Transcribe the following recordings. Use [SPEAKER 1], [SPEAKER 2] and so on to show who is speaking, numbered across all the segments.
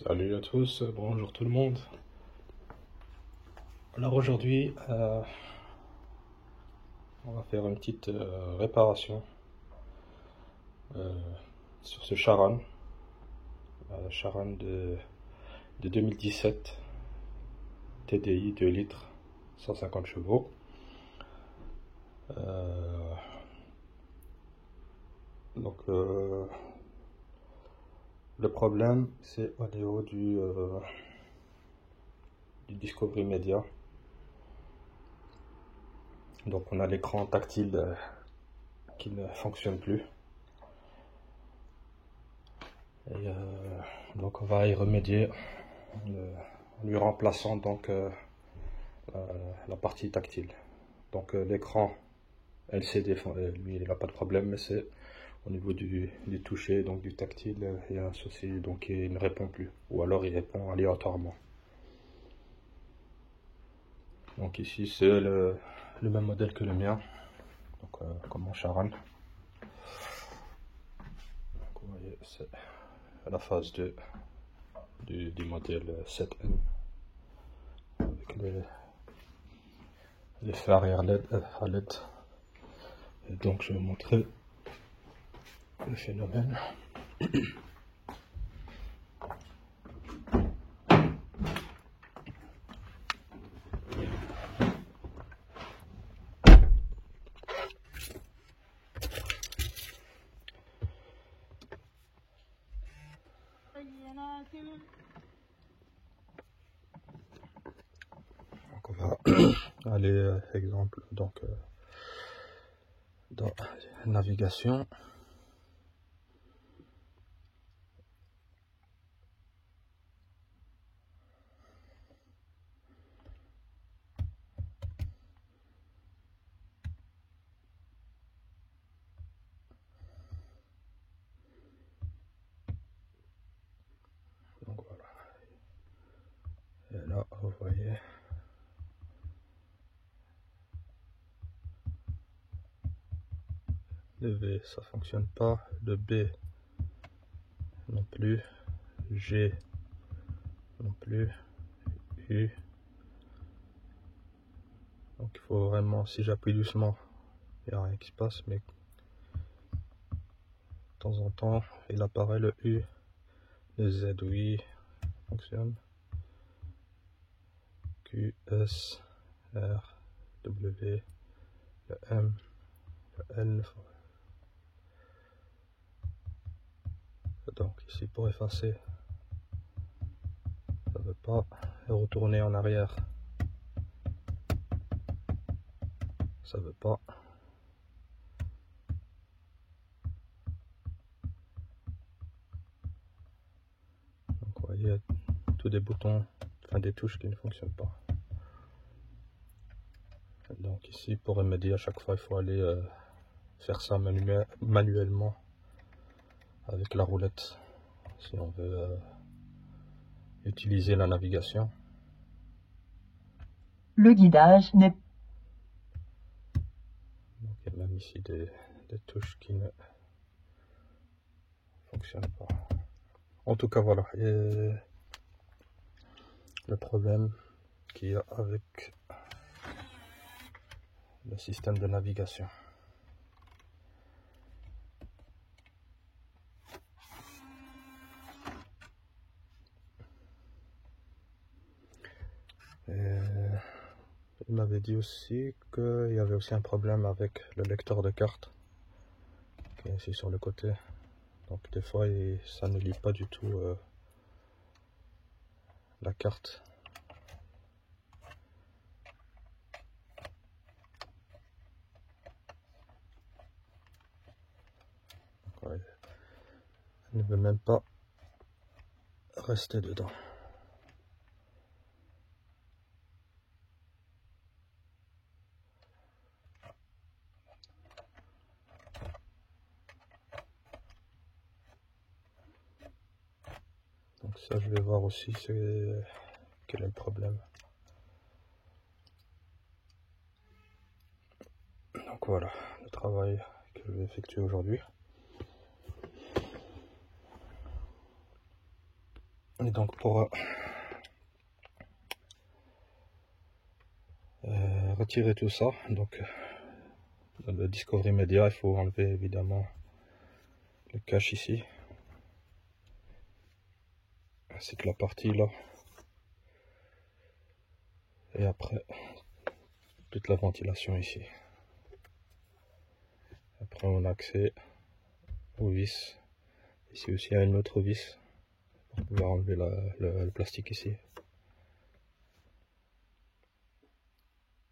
[SPEAKER 1] Salut à tous, bonjour tout le monde. Alors aujourd'hui, on va faire une petite réparation sur ce Charan, Charan de 2017, TDI 2 litres, 150 chevaux. Le problème, c'est au niveau du Discovery Media. Donc on a l'écran tactile qui ne fonctionne plus. Et donc on va y remédier en lui remplaçant donc la partie tactile. Donc l'écran LCD, lui il n'a pas de problème, mais c'est au niveau du toucher, donc du tactile, il y a un souci, donc il ne répond plus, ou alors il répond aléatoirement. Donc ici c'est le même modèle que le mien, donc comme mon Charan. Donc, vous voyez, c'est la phase 2 du modèle 7N avec les phares arrière LED, à LED. Et donc je vais vous montrer le phénomène. Donc on va aller exemple donc dans navigation. Donc voilà. Et là vous voyez le V ça fonctionne pas, le B non plus, G non plus, U. Donc il faut vraiment, si j'appuie doucement, il n'y a rien qui se passe, mais de temps en temps il apparaît le U, le Z, oui, fonctionne. Q, S, R, W, le M, le L. Donc ici pour effacer, ça ne veut pas, et retourner en arrière, ça veut pas. Donc vous voyez, tous des boutons, enfin des touches qui ne fonctionnent pas. Donc ici pour remédier à chaque fois, il faut aller faire ça manuellement avec la roulette si on veut utiliser la navigation.
[SPEAKER 2] Le guidage n'est
[SPEAKER 1] Donc il y a même ici des touches qui ne fonctionnent pas. En tout cas voilà, et le problème qu'il y a avec le système de navigation. Il m'avait dit aussi qu'il y avait aussi un problème avec le lecteur de carte qui est ici sur le côté. Donc des fois ça ne lit pas du tout la carte. Donc, ouais, elle ne veut même pas rester dedans. Donc ça je vais voir aussi quel est le problème. Donc voilà le travail que je vais effectuer aujourd'hui. Et donc pour retirer tout ça, donc dans le Discovery Media, il faut enlever évidemment le cache ici, ainsi que la partie là, et après toute la ventilation ici. Après on a accès aux vis. Ici aussi il y a une autre vis pour pouvoir enlever le plastique ici.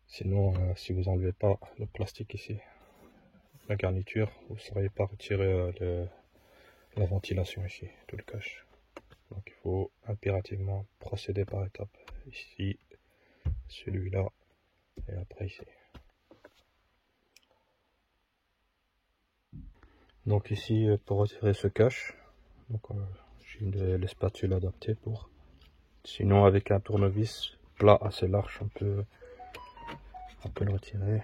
[SPEAKER 1] Sinon, si vous enlevez pas le plastique ici, la garniture, vous ne saurez pas retirer la ventilation ici, tout le cache. Donc il faut impérativement procéder par étapes. Ici, celui-là, et après ici. Donc ici, pour retirer ce cache, j'ai les spatules adaptées pour. Sinon, avec un tournevis plat assez large, on peut le retirer.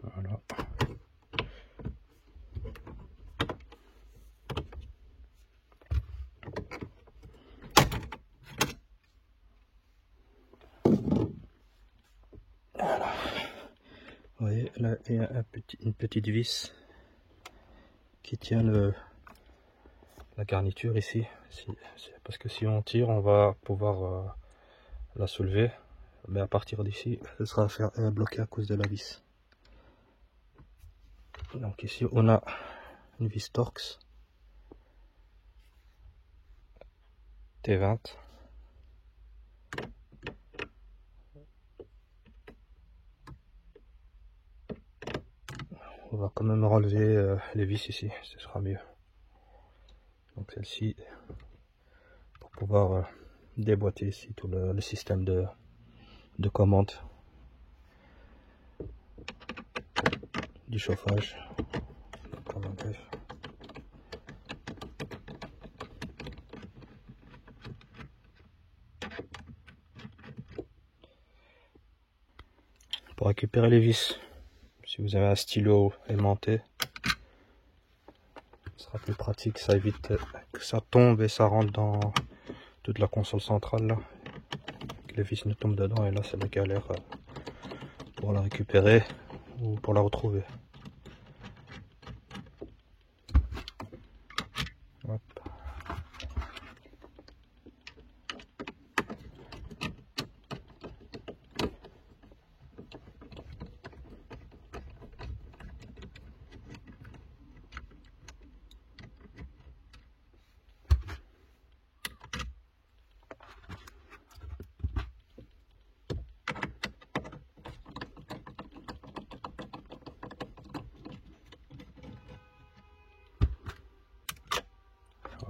[SPEAKER 1] Voilà. Voilà. Vous voyez, là il y a une petite vis qui tient la garniture ici. Parce que si on tire, on va pouvoir la soulever. Mais à partir d'ici, elle sera bloquée à cause de la vis. Donc ici, on a une vis Torx T20. On va quand même relever les vis ici, ce sera mieux. Donc celle-ci, pour pouvoir déboîter ici tout le système de commande du chauffage. Comme un greffe. Pour récupérer les vis, si vous avez un stylo aimanté, ce sera plus pratique, ça évite que ça tombe et ça rentre dans toute la console centrale là, que les vis ne tombent dedans, et là c'est la galère pour la récupérer ou pour la retrouver. Hop.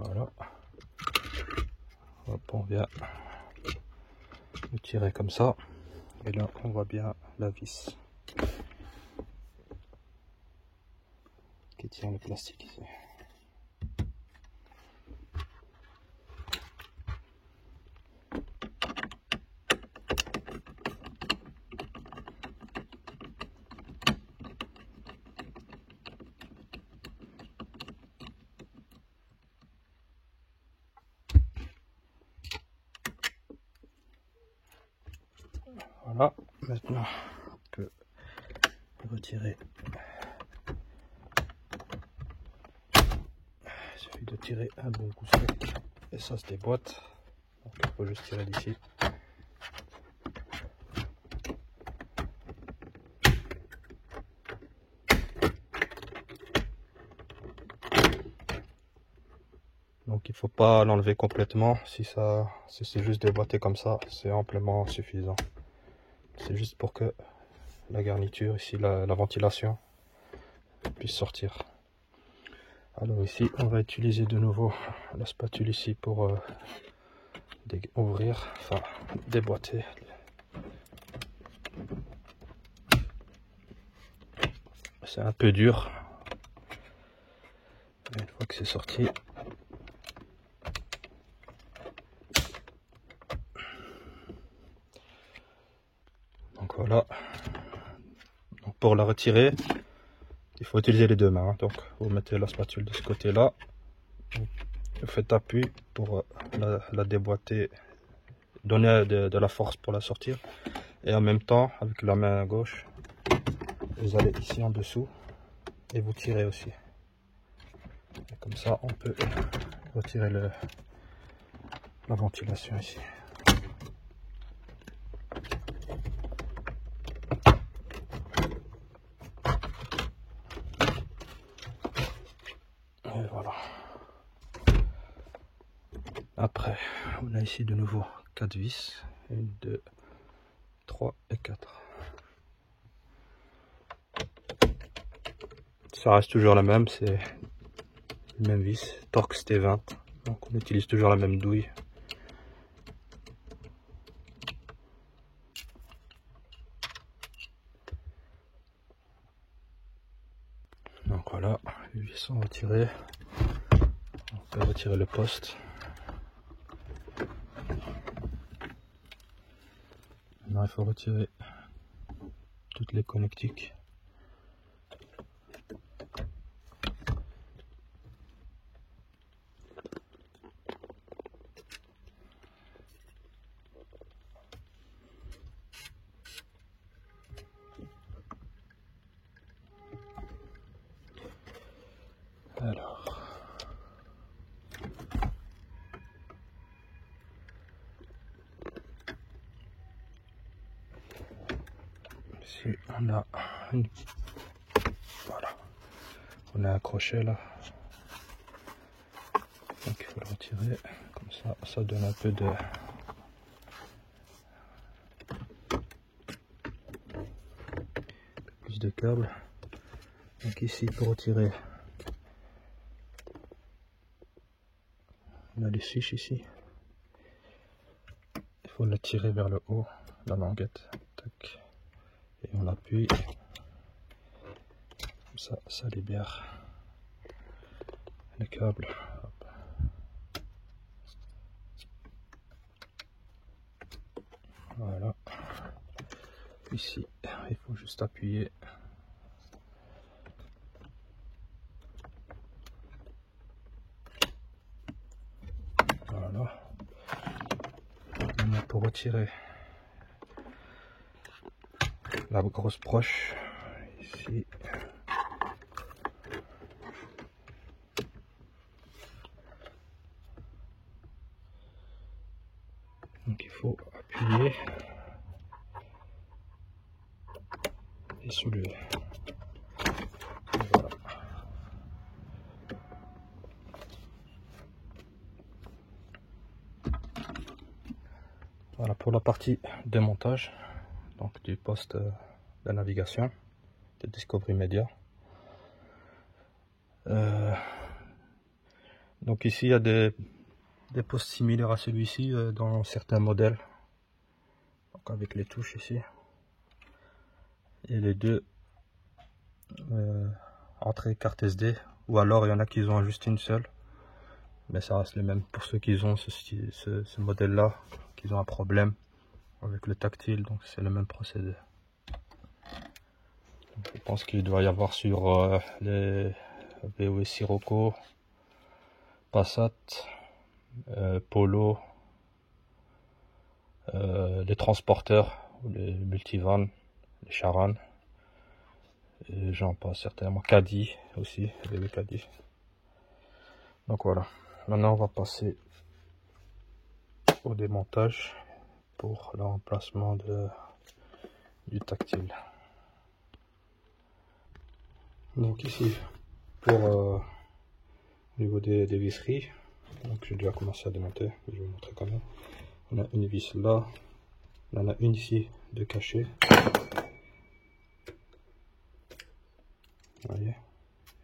[SPEAKER 1] Voilà. Hop, on vient le tirer comme ça. Et là, on voit bien la vis qui tient le plastique ici. Voilà, maintenant on peut retirer. Il suffit de tirer un bon coup sec et ça se déboîte. Donc il faut juste tirer d'ici. Donc il faut pas l'enlever complètement. Si c'est juste déboîté comme ça, c'est amplement suffisant. C'est juste pour que la garniture ici, la ventilation puisse sortir. Alors ici, on va utiliser de nouveau la spatule ici pour ouvrir, enfin déboîter. C'est un peu dur. Mais une fois que c'est sorti, voilà. Donc pour la retirer, il faut utiliser les deux mains. Donc vous mettez la spatule de ce côté-là, vous faites appui pour la déboîter, donner de la force pour la sortir. Et en même temps, avec la main gauche, vous allez ici en dessous et vous tirez aussi. Et comme ça, on peut retirer la ventilation ici. Et voilà. Après, on a ici de nouveau 4 vis. 1, 2, 3 et 4. Ça reste toujours la même, c'est le même vis, Torx T20. Donc on utilise toujours la même douille. Donc voilà, les vis sont retirées. On peut retirer le poste. Maintenant il faut retirer toutes les connectiques. Alors, ici on a voilà, on a un crochet là, donc il faut le retirer comme ça, ça donne un peu de plus de câble. Donc ici pour retirer, on a les fiches ici. Il faut la tirer vers le haut, la languette. Tac. Et on appuie. Comme ça, ça libère les câbles. Hop. Voilà. Ici, il faut juste appuyer. Voilà. Maintenant, pour retirer la grosse broche, ici. Donc il faut appuyer et soulever. Voilà. Voilà pour la partie démontage donc du poste de navigation de Discovery Media. Donc ici il y a des postes similaires à celui-ci dans certains modèles, donc avec les touches ici et les deux entrées carte SD, ou alors il y en a qui ont juste une seule, mais ça reste le même pour ceux qui ont ce modèle là, qui ont un problème avec le tactile, donc c'est le même procédé. Donc, je pense qu'il doit y avoir sur les VW Sirocco, Passat, Polo, les transporteurs, les multivans, les Charan, et j'en passe certainement, Caddy aussi, VW Caddy. Donc voilà, maintenant on va passer au démontage pour le remplacement du tactile. Donc ici, pour au niveau des visseries, donc j'ai déjà commencé à démonter, je vais vous montrer quand même. On a une vis là, on en a une ici de cachet. Vous voyez,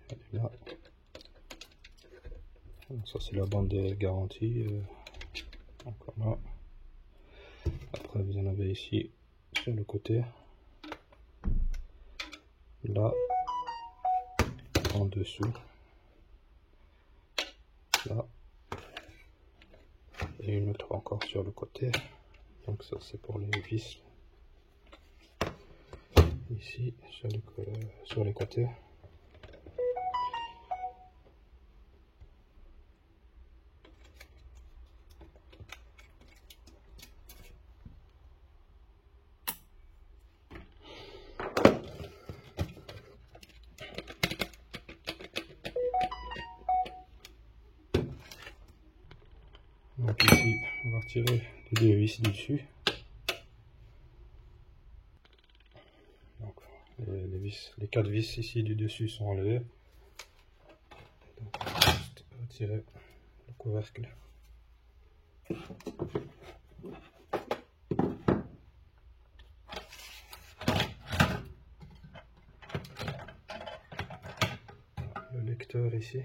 [SPEAKER 1] elle est là. Ça c'est la bande de garantie. Encore là. Après vous en avez ici sur le côté. Là. En dessous. Là. Et une autre encore sur le côté. Donc ça c'est pour les vis. ici sur les côtés. Donc ici, on va retirer les deux vis du dessus. Donc les 4 vis ici du dessus sont enlevées. Donc on va juste retirer le couvercle. Le lecteur ici.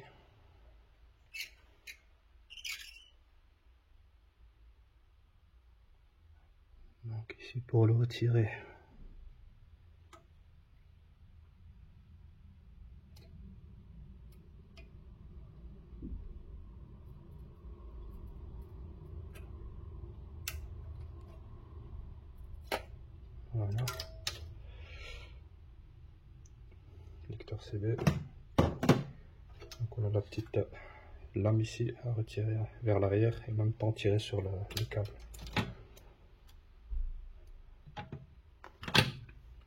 [SPEAKER 1] Donc ici pour le retirer. Voilà. Lecteur CD. Donc on a la petite lame ici à retirer vers l'arrière et en même temps tirer sur le câble.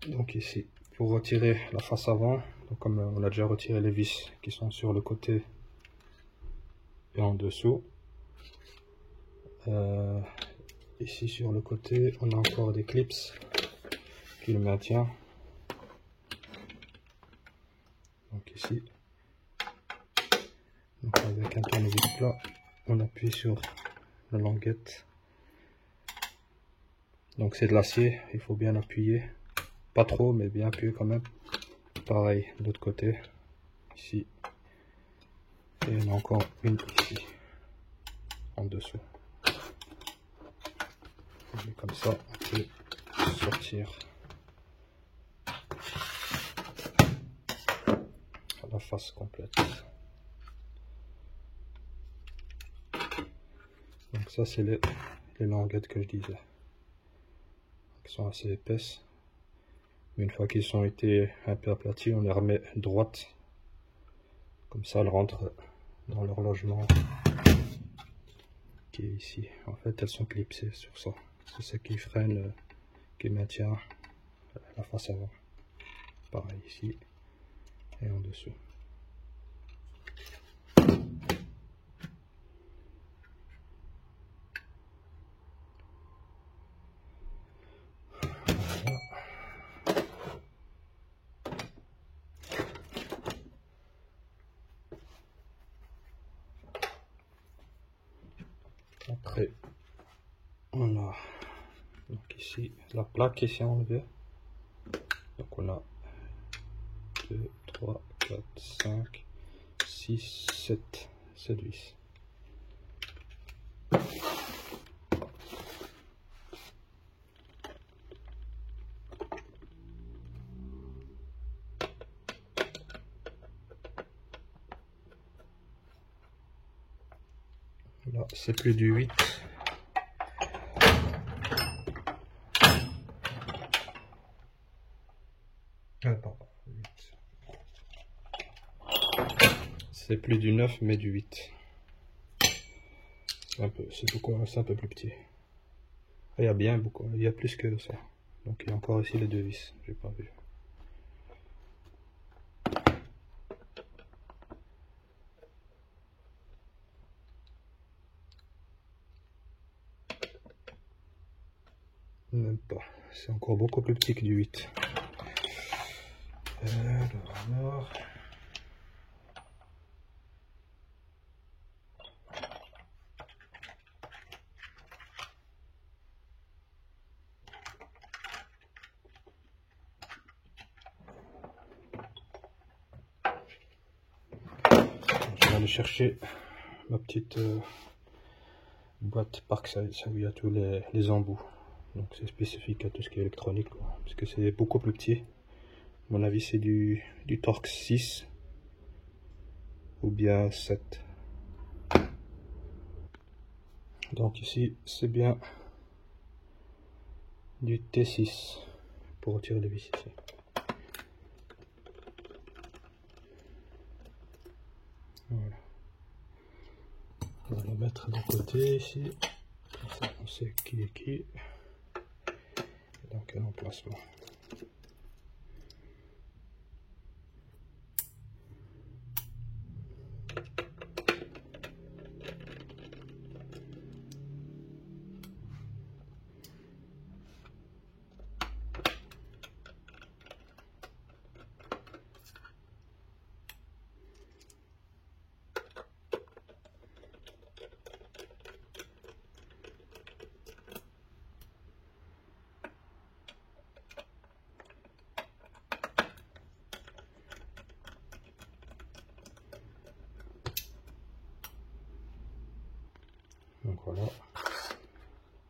[SPEAKER 1] Donc ici, pour retirer la face avant, donc comme on a déjà retiré les vis qui sont sur le côté et en dessous, ici sur le côté, on a encore des clips qui le maintiennent. Donc ici, donc avec un tournevis plat, on appuie sur la languette. Donc c'est de l'acier, il faut bien appuyer. Pas trop, mais bien appuyer quand même. Pareil, de l'autre côté, ici. Et il y en a encore une ici, en dessous. Et comme ça, on peut sortir la face complète. Donc ça, c'est les languettes que je disais. Qui sont assez épaisses. Une fois qu'ils ont été un peu aplatis, on les remet droites. Comme ça, elles rentrent dans leur logement qui est ici. En fait, elles sont clipsées sur ça. C'est ce qui freine, qui maintient la face avant. Pareil ici et en dessous. Après, on a donc ici la plaque qui s'est enlevée. Donc on a 2, 3, 4, 5, 6, 7 vis. Là, c'est plus du 8. C'est plus du 9 mais du 8. C'est un peu plus petit. Il y a bien beaucoup, il y a plus que ça. Donc il y a encore ici les deux vis, j'ai pas vu. Même pas, c'est encore beaucoup plus petit que du 8. Alors. Je vais aller chercher ma petite boîte Parkside, ça où il y a tous les embouts. Donc c'est spécifique à tout ce qui est électronique, quoi, parce que c'est beaucoup plus petit. À mon avis c'est du Torx 6 ou bien 7. Donc ici c'est bien du T6 pour retirer les vis ici. va mettre de côté ici, comme ça on sait qui est qui et dans quel emplacement. Donc voilà,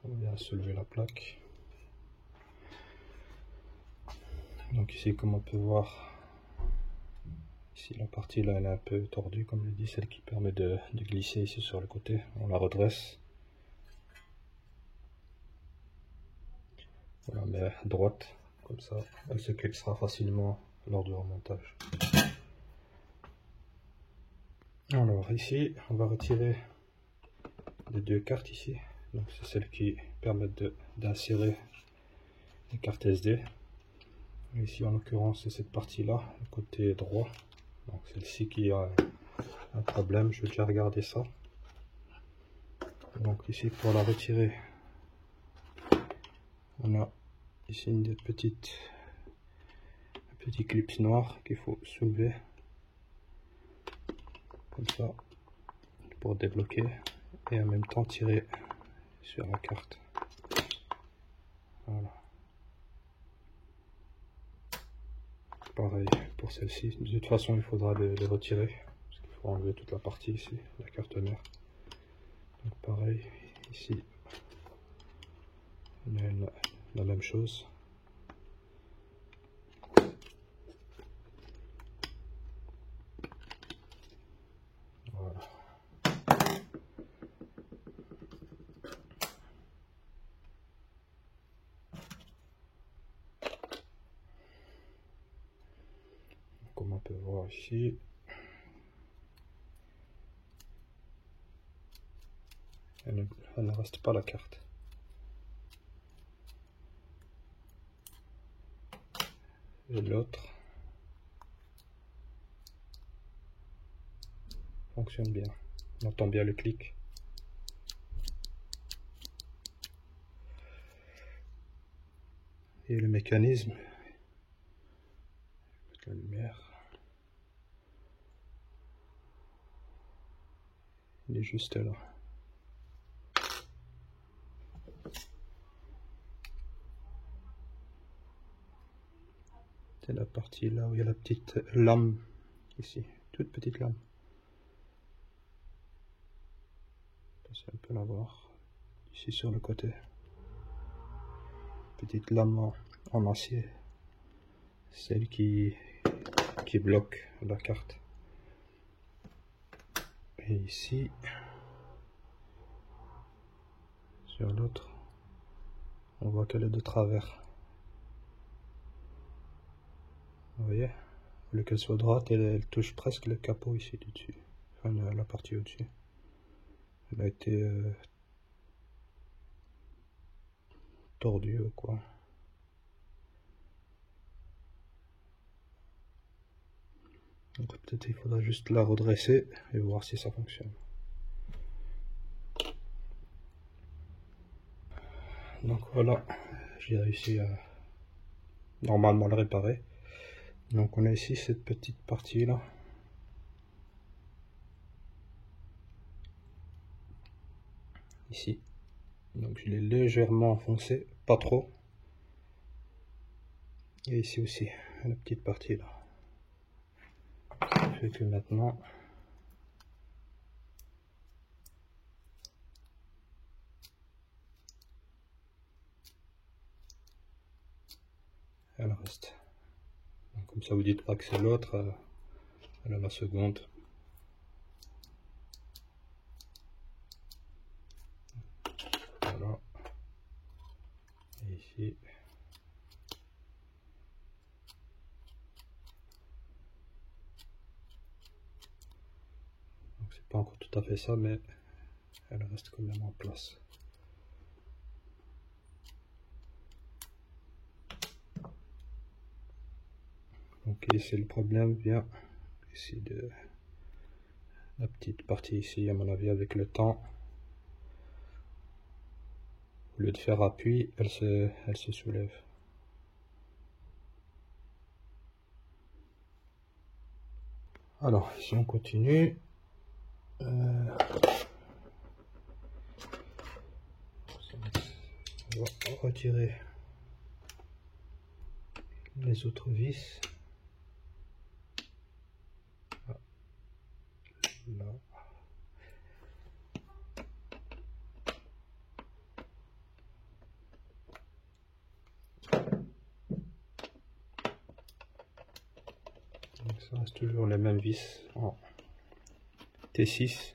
[SPEAKER 1] on vient soulever la plaque. Donc ici, comme on peut voir, ici la partie là elle est un peu tordue, comme je dis, celle qui permet de glisser ici sur le côté. On la redresse. On la met à droite, comme ça elle se clipsera facilement lors du remontage. Alors ici, on va retirer les deux cartes ici. Donc c'est celles qui permettent d'insérer les cartes SD. Ici en l'occurrence c'est cette partie là, le côté droit. Donc celle-ci qui a un problème, je vais déjà regarder ça. Donc ici pour la retirer, on a ici une petit clip noir qu'il faut soulever comme ça pour débloquer et en même temps tirer sur la carte. Voilà. Pareil pour celle-ci. De toute façon, il faudra les retirer parce qu'il faut enlever toute la partie ici, la carte mère. Donc pareil ici, on a la même chose. Voilà. Comme on peut voir ici, elle ne reste pas la carte. Et l'autre fonctionne bien. On entend bien le clic. Et le mécanisme, la lumière, il est juste là. C'est la partie là où il y a la petite lame ici, toute petite lame. C'est un peu la voir ici sur le côté. Petite lame en acier, celle qui bloque la carte. Et ici, sur l'autre, on voit qu'elle est de travers. Vous voyez, au lieu qu'elle soit droite, elle touche presque le capot ici du dessus, enfin la partie au-dessus. Elle a été tordue ou quoi. Donc peut-être il faudra juste la redresser et voir si ça fonctionne. Donc voilà, j'ai réussi à normalement le réparer. Donc on a ici cette petite partie là. Ici. Donc je l'ai légèrement enfoncé, pas trop. Et ici aussi, la petite partie là. Ça fait que maintenant, elle reste. Donc, comme ça vous dites pas que c'est l'autre, elle a la seconde. Voilà. Et ici. Donc c'est pas encore tout à fait ça, mais elle reste quand même en place. Donc ici le problème vient ici de la petite partie ici, à mon avis, avec le temps. Au lieu de faire appui, elle se soulève. Alors, ici on continue. On va retirer les autres vis. Là. Donc ça reste toujours les mêmes vis en T6.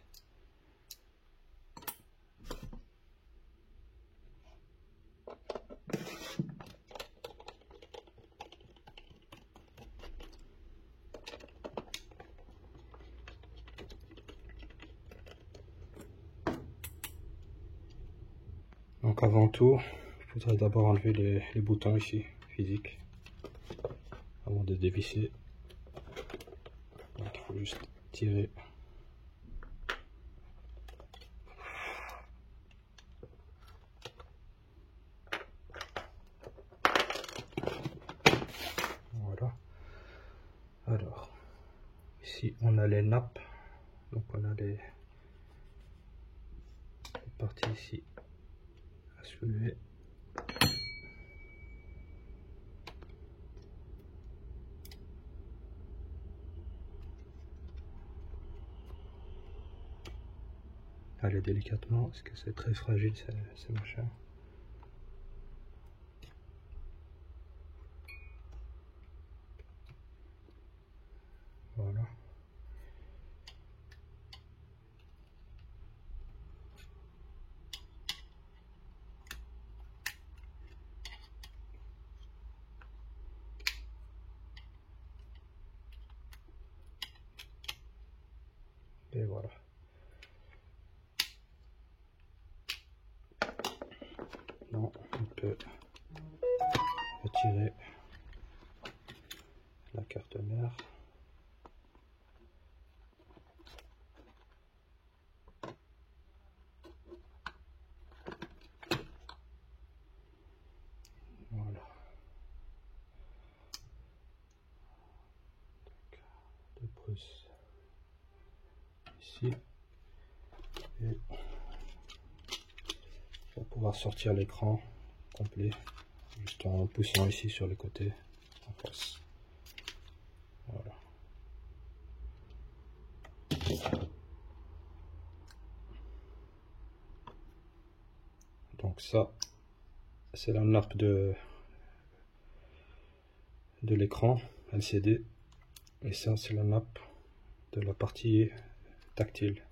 [SPEAKER 1] Donc avant tout, il faudrait d'abord enlever les boutons ici, physiques, avant de dévisser. Donc il faut juste tirer. Voilà. Alors, ici on a les nappes, donc on a les parties ici à soulever. Allez délicatement, parce que c'est très fragile ces machins. Voilà. Et voilà. Non, on peut retirer la carte mère. Voilà. Donc, dépose ici. Et on va pouvoir sortir l'écran complet juste en poussant ici sur le côté en face. Voilà. Donc ça, c'est la nappe de l'écran LCD, et ça c'est la nappe de la partie tactile.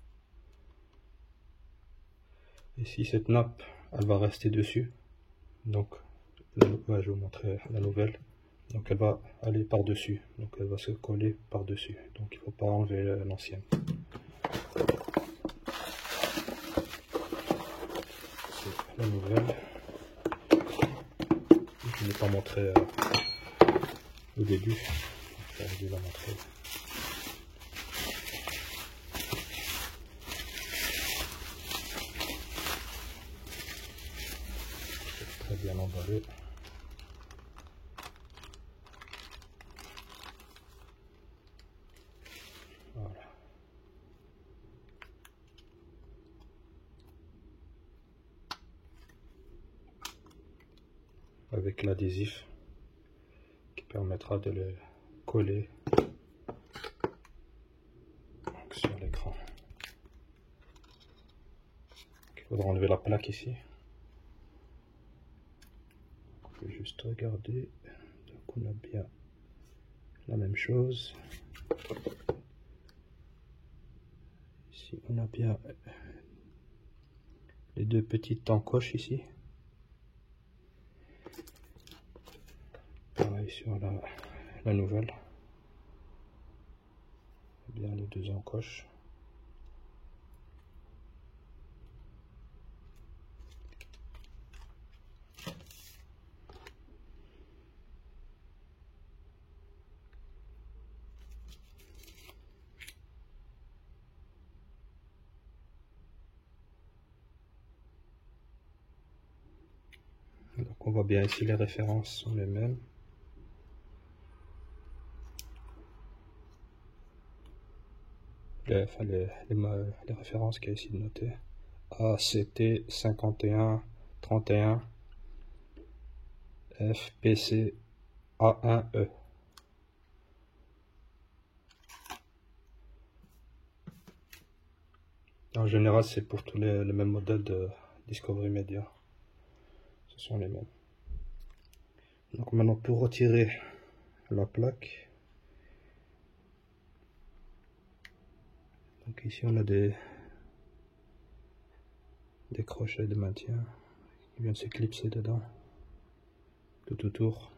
[SPEAKER 1] Ici cette nappe, elle va rester dessus, donc je vais vous montrer la nouvelle. Donc elle va aller par dessus, donc elle va se coller par dessus, donc il ne faut pas enlever l'ancienne. C'est la nouvelle. Je ne l'ai pas montré au début, j'aurais dû la montrer. C'est très bien emballé. Voilà. Avec l'adhésif qui permettra de le coller sur l'écran. Il faudra enlever la plaque ici. On peut juste regarder. Donc on a bien la même chose. Ici on a bien les deux petites encoches ici. Pareil sur la nouvelle. Bien les deux encoches. on voit bien ici les références sont les mêmes. Les références qu'il y a ici notées. ACT 51 31 FPC A1E. En général, c'est pour tous les mêmes modèles de Discovery Media. Ce sont les mêmes. Donc maintenant, pour retirer la plaque, donc ici on a des crochets de maintien qui viennent s'éclipser dedans tout autour.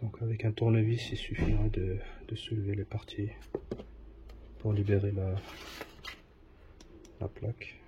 [SPEAKER 1] Donc avec un tournevis, il suffira de soulever les parties pour libérer la plaque.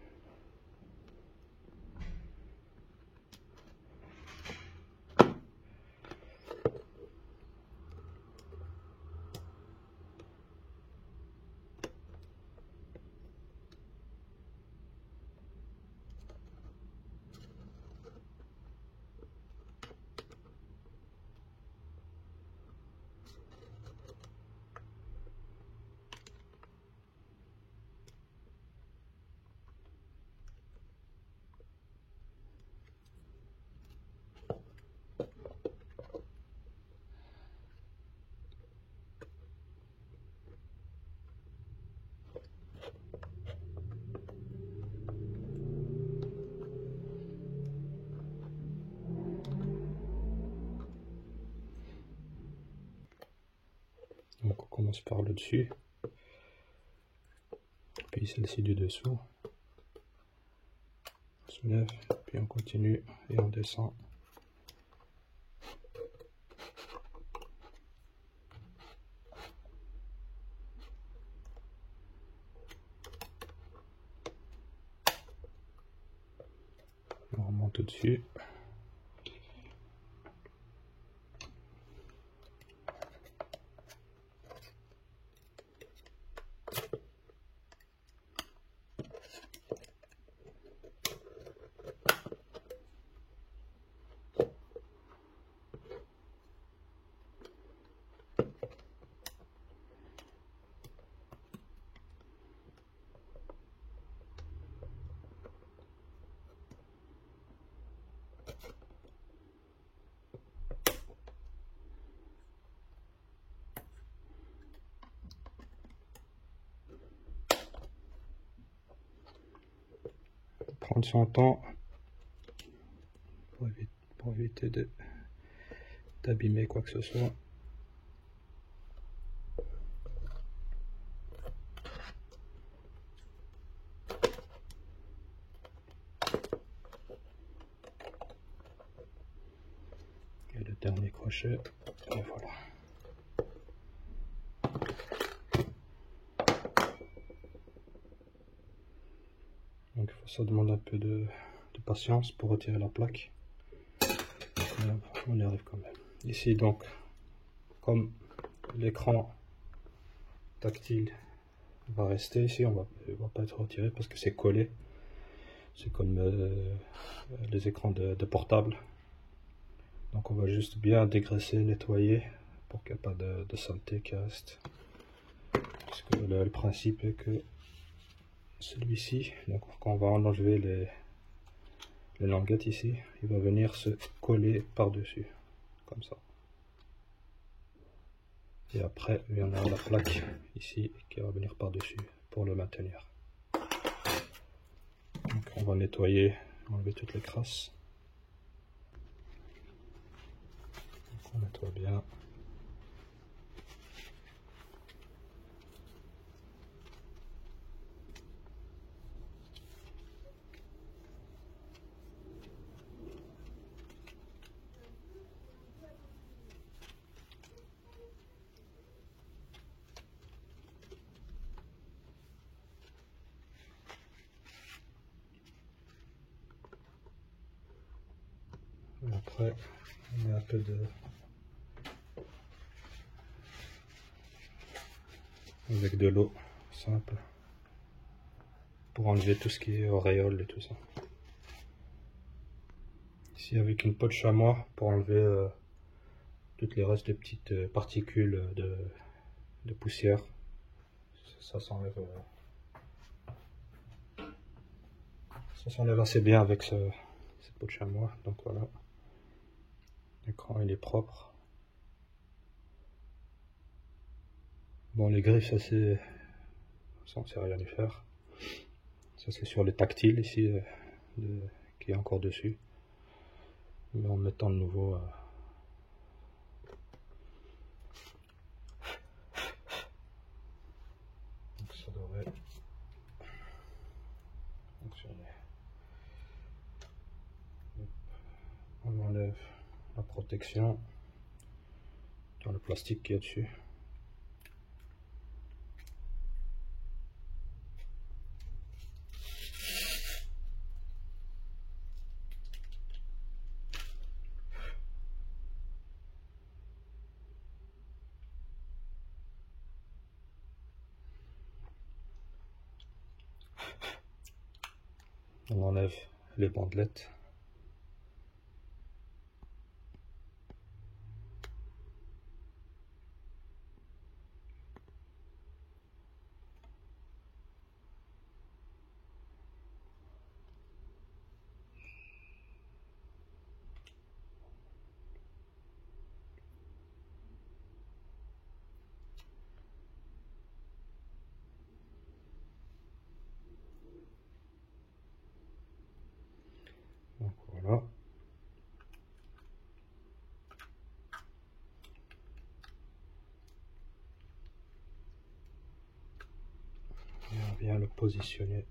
[SPEAKER 1] Donc on commence par le dessus, puis celle-ci du dessous, on soulève, puis on continue et on descend. On remonte au-dessus. Prendre son temps pour éviter d'abîmer quoi que ce soit. Et le dernier crochet, et voilà. Donc ça demande un peu de patience pour retirer la plaque. On y arrive quand même. Ici donc, comme l'écran tactile va rester ici, il va pas être retiré parce que c'est collé. C'est comme les écrans de portable. Donc on va juste bien dégraisser, nettoyer pour qu'il n'y ait pas de saleté qui reste. Parce que le principe est que celui-ci, donc quand on va enlever les languettes ici, il va venir se coller par-dessus, comme ça. Et après, il y en a la plaque ici qui va venir par-dessus pour le maintenir. Donc on va nettoyer, enlever toutes les crasses. Donc on nettoie bien. Et après, on met un peu avec de l'eau simple pour enlever tout ce qui est auréole et tout ça. Ici avec une peau de chamois pour enlever toutes les restes de petites particules de poussière. Ça s'enlève assez bien avec cette peau de chamois. Donc voilà, l'écran il est propre. Bon, les griffes ça c'est rien y faire. Ça c'est sur les tactiles ici qui est encore dessus. Mais en mettant de nouveau donc ça devrait fonctionner. On enlève la protection dans le plastique qui est dessus. On enlève les bandelettes. Donc voilà. Et on vient le positionner.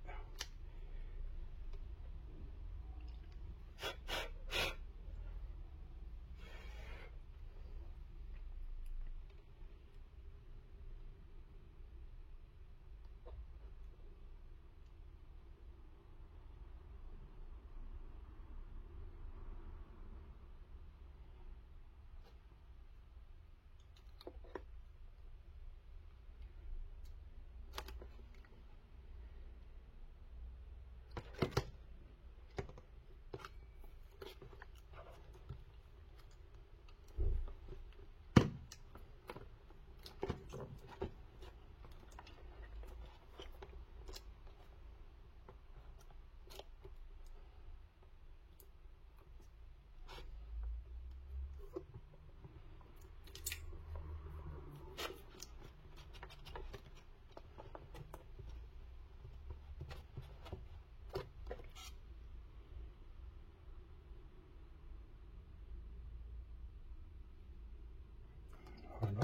[SPEAKER 1] Voilà.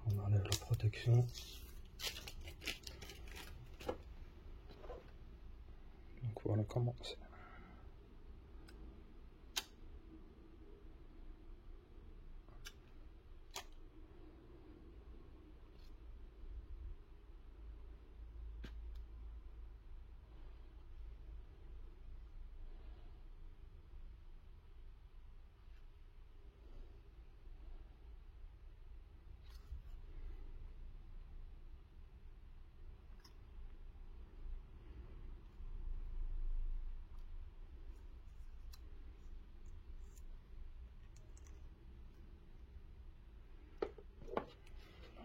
[SPEAKER 1] On enlève la protection. Donc voilà comment c'est.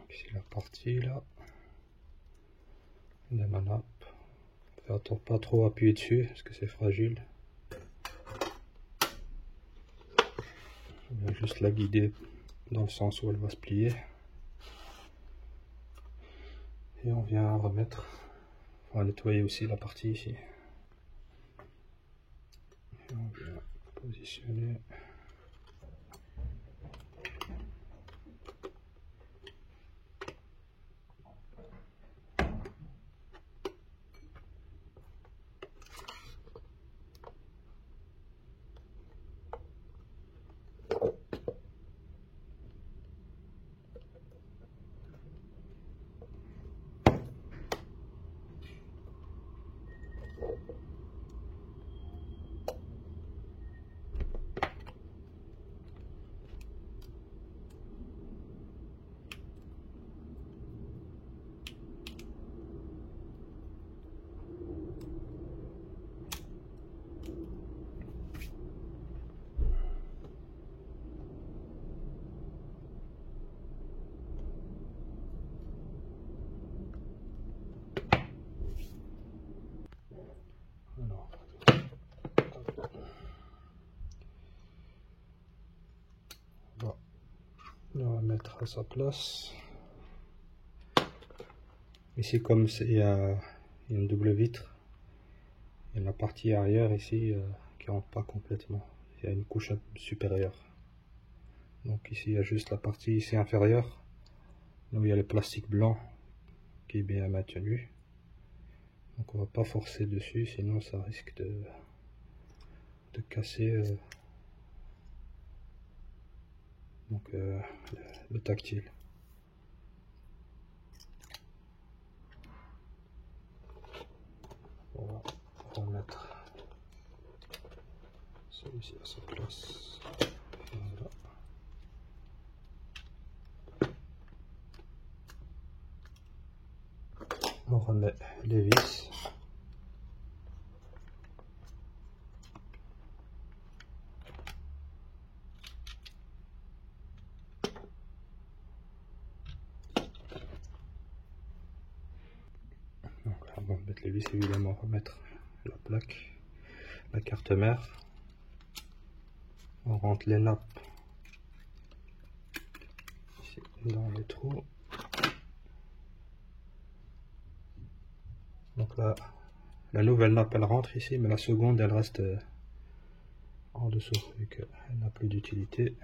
[SPEAKER 1] Ici la partie là de ma nappe. Fais pas trop appuyer dessus parce que c'est fragile. On va juste la guider dans le sens où elle va se plier. Et on vient remettre, on va nettoyer aussi la partie ici. Et on vient positionner. On va mettre à sa place. Ici, comme il y a une double vitre, il y a la partie arrière ici qui rentre pas complètement. Il y a une couche supérieure. Donc ici, il y a juste la partie ici inférieure, là où il y a le plastique blanc qui est bien maintenu. Donc on va pas forcer dessus, sinon ça risque de casser le tactile. On va remettre celui-ci à sa place. Voilà. On remet les vis. Donc, avant de mettre les vis, évidemment, remettre la plaque, la carte mère. On rentre les nappes ici dans les trous. Donc là, la nouvelle nappe elle rentre ici, mais la seconde elle reste en dessous vu qu'elle n'a plus d'utilité.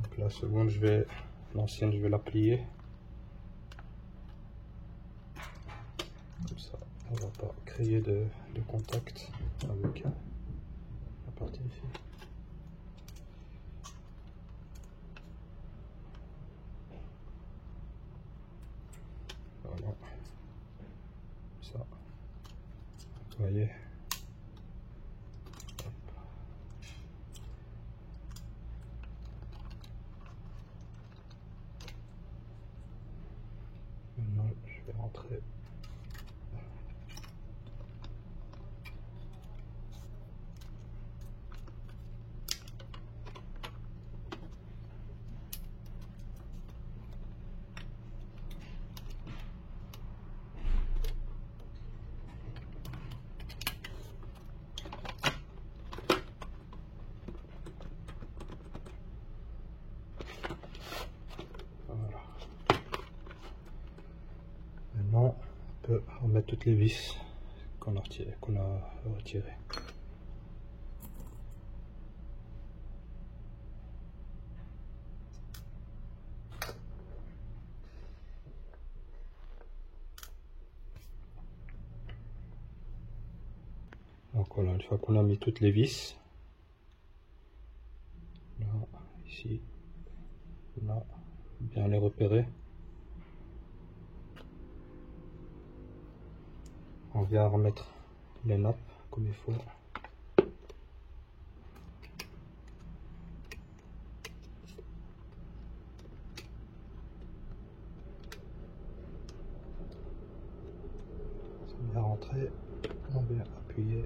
[SPEAKER 1] Donc la seconde, l'ancienne, je vais la plier. Comme ça, on ne va pas créer de contact avec la partie ici. Voilà. Ça. Vous voyez. Maintenant, je vais rentrer. Voilà. Maintenant, on peut remettre toutes les vis qu'on a retirées. Donc voilà, une fois qu'on a mis toutes les vis, là, ici, là, bien les repérer. On vient remettre les nappes comme il faut. C'est bien rentré, on vient appuyer.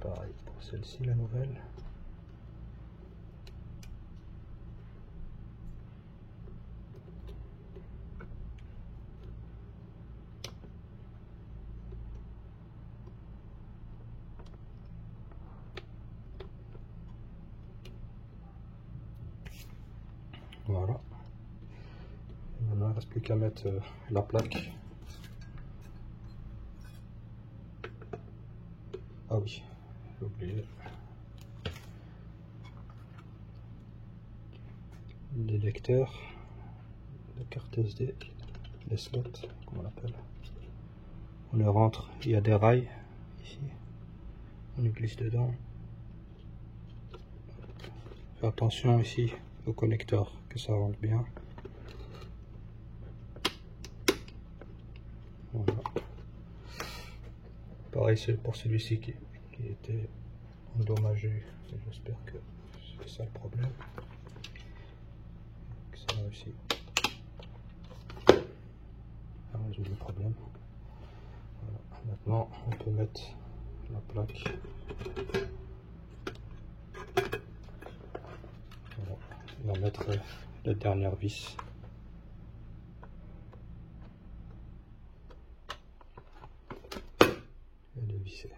[SPEAKER 1] Pareil pour celle-ci, la nouvelle. Voilà. Et maintenant, il ne reste plus qu'à mettre la plaque. Ah oui, j'ai oublié. Les lecteurs, la carte SD, les slots, comme on l'appelle. On le rentre, il y a des rails ici. On les glisse dedans. Fais attention ici au connecteur, que ça rentre bien. Voilà. Pareil c'est pour celui-ci qui était endommagé. J'espère que c'est ça le problème. On a réussi à résoudre le problème. Voilà. Maintenant on peut mettre la plaque. Voilà. On va mettre la dernière vis. Elle est vissée.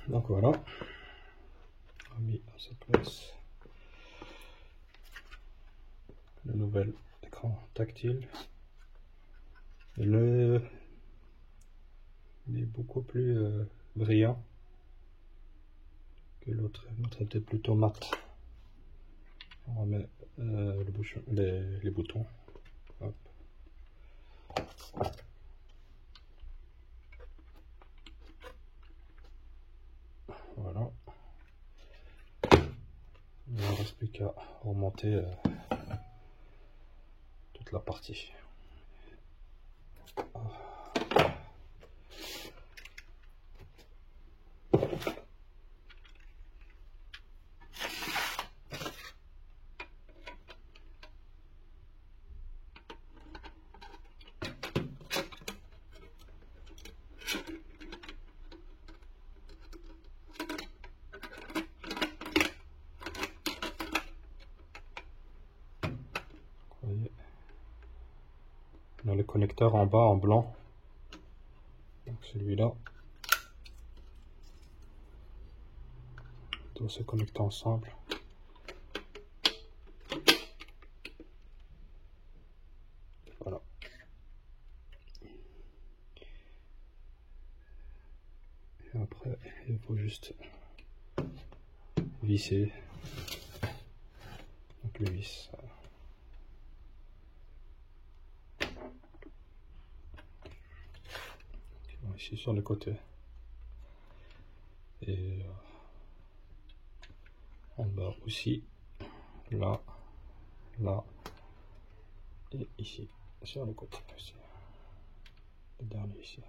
[SPEAKER 1] Donc voilà, on a mis à sa place le nouvel écran tactile. Il est beaucoup plus brillant que l'autre. L'autre était plutôt mat. On remet le bouchon, les boutons. Hop. Voilà. Il ne reste plus qu'à remonter toute la partie. Vous voyez, on a le connecteur en bas en blanc. Donc celui-là doit se connecter ensemble. Voilà. Et après, il faut juste visser. Donc le vis. Ici sur le côté. Et en bas aussi. Là. Là. Et ici. Sur le côté aussi. Le dernier ici.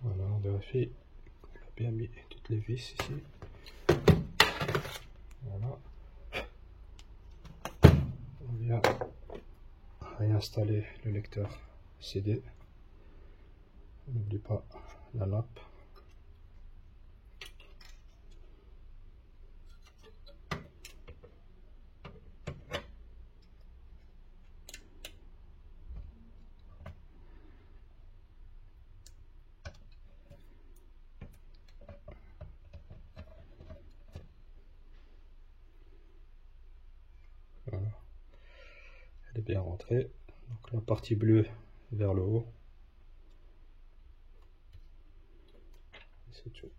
[SPEAKER 1] Voilà, on vérifie qu'on a bien mis toutes les vis ici. Voilà. On vient réinstaller le lecteur CD. N'oublie pas la nappe. Voilà. Elle est bien rentrée. Donc la partie bleue vers le haut. C'est tout.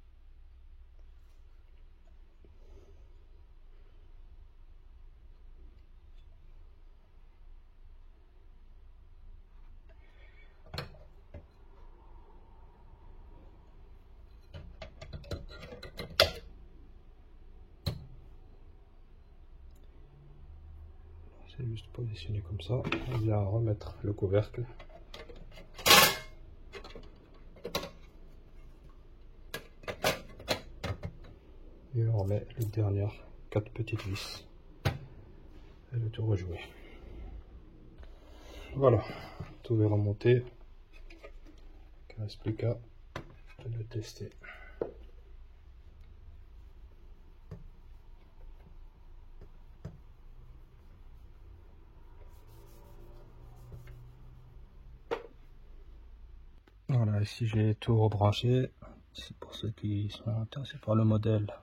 [SPEAKER 1] C'est juste positionné comme ça. On vient remettre le couvercle. Et on remet les dernières 4 petites vis. Et le tout rejoué. Voilà, tout est remonté. Il ne reste plus qu'à le tester. Voilà, ici j'ai tout rebranché. C'est pour ceux qui sont intéressés par le modèle.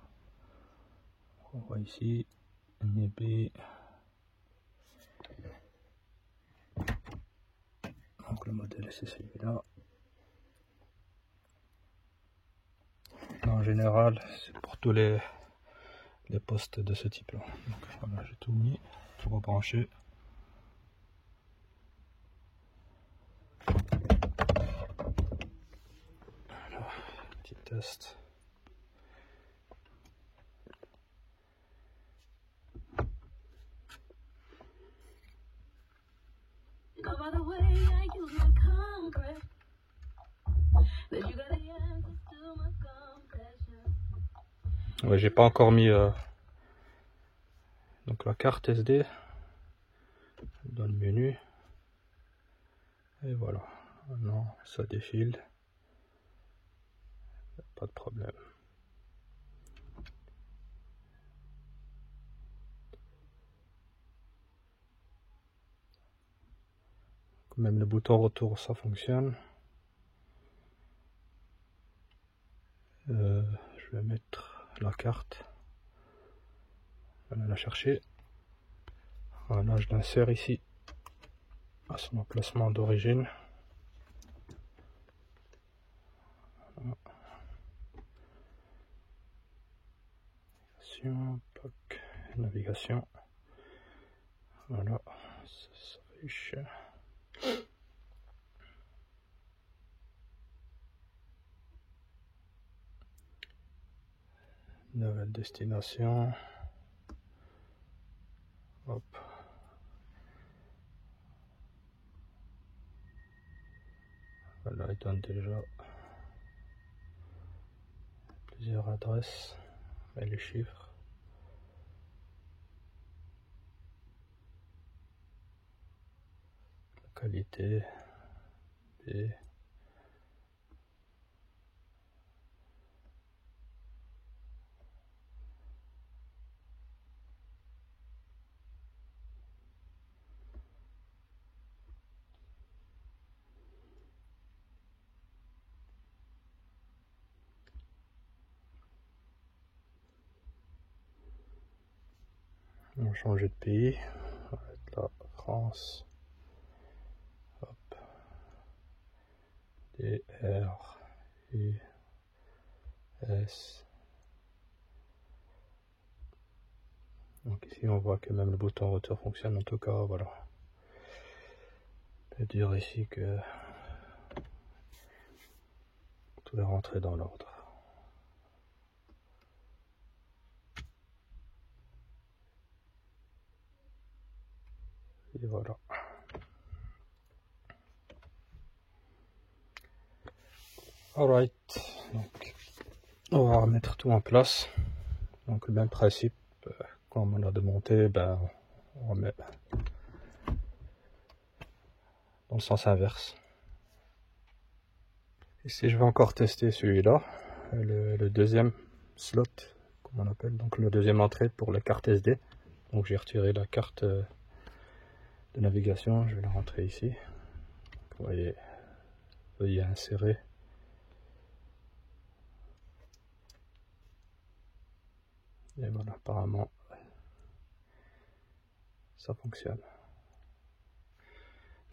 [SPEAKER 1] On voit ici NB. Donc le modèle c'est celui-là. En général, c'est pour tous les postes de ce type-là. Donc voilà, j'ai tout mis, tout rebranché. Voilà, petit test. Ouais, j'ai pas encore mis donc la carte SD dans le menu. Et voilà, maintenant ça défile, pas de problème. Même le bouton retour ça fonctionne. Je vais mettre la carte. Voilà, la chercher. Voilà, je l'insère ici à son emplacement d'origine. Navigation. Voilà, ça s'affiche. Nouvelle destination. Hop. Voilà, il donne déjà plusieurs adresses et les chiffres. Qualité B. On va changer de pays. On va mettre la France. Hop. D R U S. Donc ici on voit que même le bouton retour fonctionne, en tout cas voilà. On peut dire ici que tout est rentré dans l'ordre. Et voilà. Alright, donc on va remettre tout en place. Donc le même principe, comme on a démonté, ben on remet dans le sens inverse. Ici je vais encore tester celui-là, le deuxième slot, comme on appelle, donc le deuxième entrée pour la carte SD. Donc j'ai retiré la carte de navigation, je vais la rentrer ici. Vous voyez, veuillez insérer. Et voilà, apparemment ça fonctionne.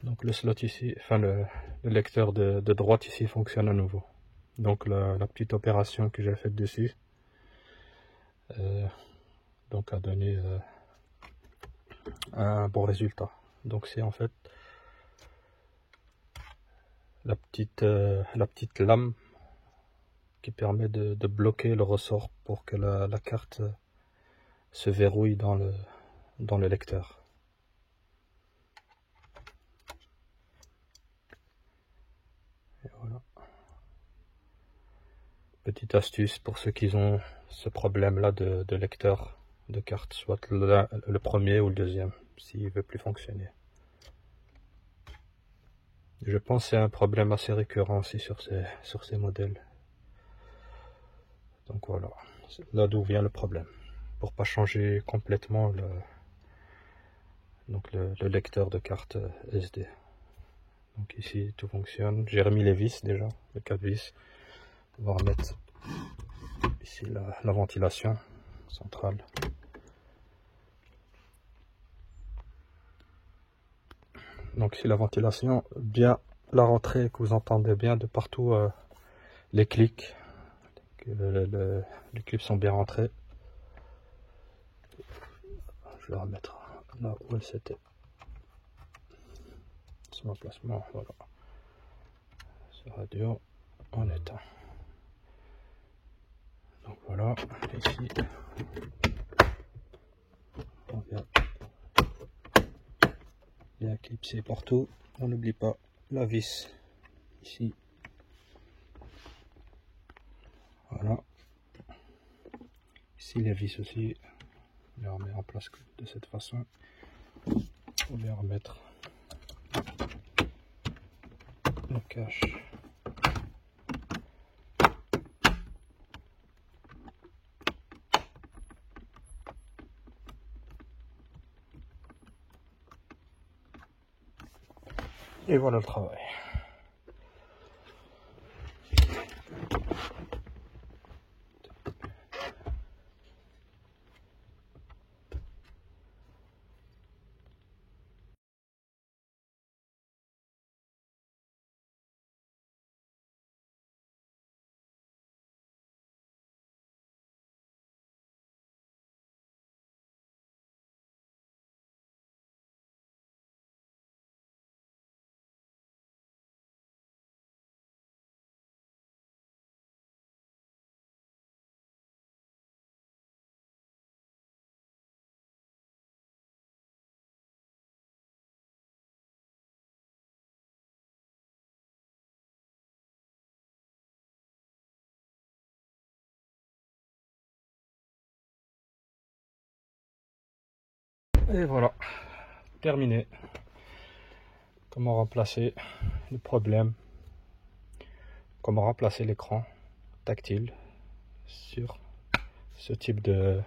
[SPEAKER 1] Donc le slot ici, enfin le lecteur de droite ici fonctionne à nouveau. Donc la petite opération que j'ai faite dessus donc a donné un bon résultat. Donc c'est en fait la petite lame qui permet de bloquer le ressort pour que la carte se verrouille dans le lecteur. petite astuce pour ceux qui ont ce problème là de lecteur de carte, soit le premier ou le deuxième, s'il veut plus fonctionner. Je pense que c'est un problème assez récurrent aussi sur ces modèles. Donc voilà, c'est là d'où vient le problème. Pour pas changer complètement le lecteur de carte SD. Donc ici tout fonctionne. J'ai remis les vis déjà, les 4 vis. On va remettre ici la ventilation centrale. Donc ici la ventilation, bien la rentrée, que vous entendez bien de partout les clics. Les clips sont bien rentrés. Je vais remettre là où c'était. Son emplacement, voilà. Ce radio en éteint. Donc voilà, ici on vient bien clipser partout. On n'oublie pas la vis ici. Voilà. Ici les vis aussi, on les remet en place de cette façon. On vient remettre le cache. Et voilà le travail. Et voilà, terminé. Comment remplacer le problème, comment remplacer l'écran tactile sur ce type de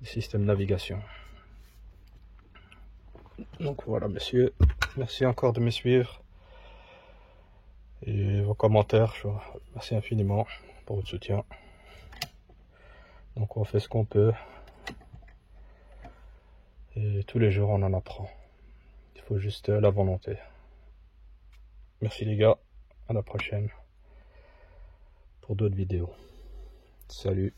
[SPEAKER 1] système de navigation. Donc voilà messieurs, merci encore de me suivre et vos commentaires, je vous remercie infiniment pour votre soutien. Donc on fait ce qu'on peut et tous les jours on en apprend. Il faut juste la volonté. Merci les gars, à la prochaine pour d'autres vidéos. Salut.